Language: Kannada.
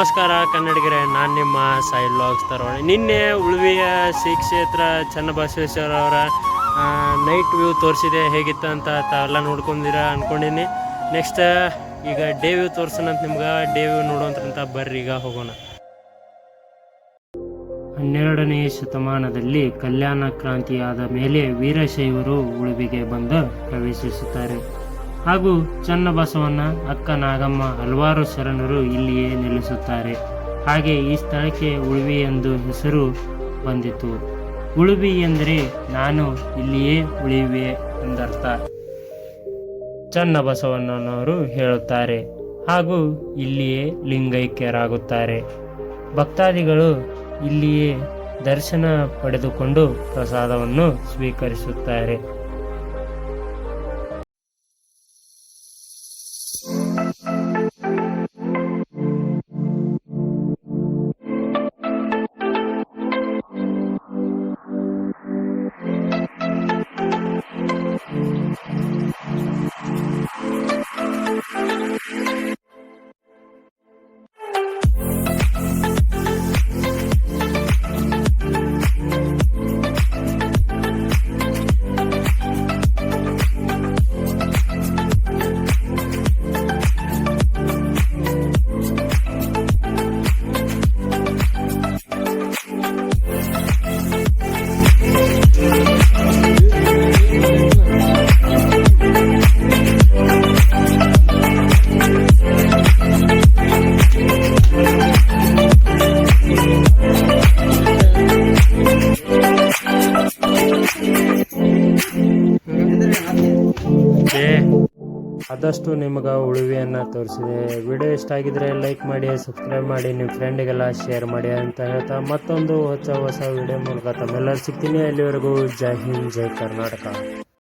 ನಮಸ್ಕಾರ ಕನ್ನಡಿಗರೇ, ನಾನು ನಿಮ್ಮ ಸಾಯಿ ವ್ಲಾಗ್ಸ್ ತರೋಣ. ನಿನ್ನೆ ಉಳುವಿಯ ಶ್ರೀ ಕ್ಷೇತ್ರ ಚನ್ನಬಸವೇಶ್ವರ ಅವರ ನೈಟ್ ವ್ಯೂ ತೋರಿಸಿದೆ. ಹೇಗಿತ್ತು ಅಂತ ತಾವೆಲ್ಲ ನೋಡ್ಕೊಂಡಿರ ಅಂದ್ಕೊಂಡಿನಿ. ನೆಕ್ಸ್ಟ್ ಈಗ ಡೇ ವ್ಯೂ ತೋರಿಸೋಣ ಅಂತ ನಿಮ್ಗೆ. ಡೇ ವ್ಯೂ ನೋಡುವಂತ ಬರ್ರಿ ಈಗ ಹೋಗೋಣ. 12ನೇ ಶತಮಾನದಲ್ಲಿ ಕಲ್ಯಾಣ ಕ್ರಾಂತಿಯಾದ ಮೇಲೆ ವೀರಶೈವರು ಉಳುವಿಗೆ ಬಂದು ಪ್ರವೇಶಿಸುತ್ತಾರೆ. ಹಾಗೂ ಚನ್ನಬಸವಣ್ಣ, ಅಕ್ಕ ನಾಗಮ್ಮ, ಹಲವಾರು ಶರಣರು ಇಲ್ಲಿಯೇ ನೆಲೆಸುತ್ತಾರೆ. ಹಾಗೆ ಈ ಸ್ಥಳಕ್ಕೆ ಉಳುವಿ ಎಂದು ಹೆಸರು ಬಂದಿತು. ಉಳುವಿ ಎಂದರೆ ನಾನು ಇಲ್ಲಿಯೇ ಉಳಿಯುವೆ ಎಂದರ್ಥ ಚನ್ನಬಸವಣ್ಣನವರು ಹೇಳುತ್ತಾರೆ. ಹಾಗೂ ಇಲ್ಲಿಯೇ ಲಿಂಗೈಕ್ಯರಾಗುತ್ತಾರೆ. ಭಕ್ತಾದಿಗಳು ಇಲ್ಲಿಯೇ ದರ್ಶನ ಪಡೆದುಕೊಂಡು ಪ್ರಸಾದವನ್ನು ಸ್ವೀಕರಿಸುತ್ತಾರೆ. ಆದಷ್ಟು ನಿಮಗೆ ಉಳುವಿಯನ್ನು ತೋರಿಸಿದೆ. ವಿಡಿಯೋ ಇಷ್ಟ ಆಗಿದ್ರೆ ಲೈಕ್ ಮಾಡಿ, ಸಬ್ಸ್ಕ್ರೈಬ್ ಮಾಡಿ, ನಿಮ್ಮ ಫ್ರೆಂಡಿಗೆಲ್ಲ ಶೇರ್ ಮಾಡಿ ಅಂತ ಹೇಳ್ತಾ ಮತ್ತೊಂದು ಹೊಸ ವಿಡಿಯೋ ಮೂಲಕ ತಮ್ಮೆಲ್ಲರೂ ಸಿಗ್ತೀನಿ. ಅಲ್ಲಿವರೆಗೂ ಜೈ ಹಿಂದ್, ಜೈ ಕರ್ನಾಟಕ.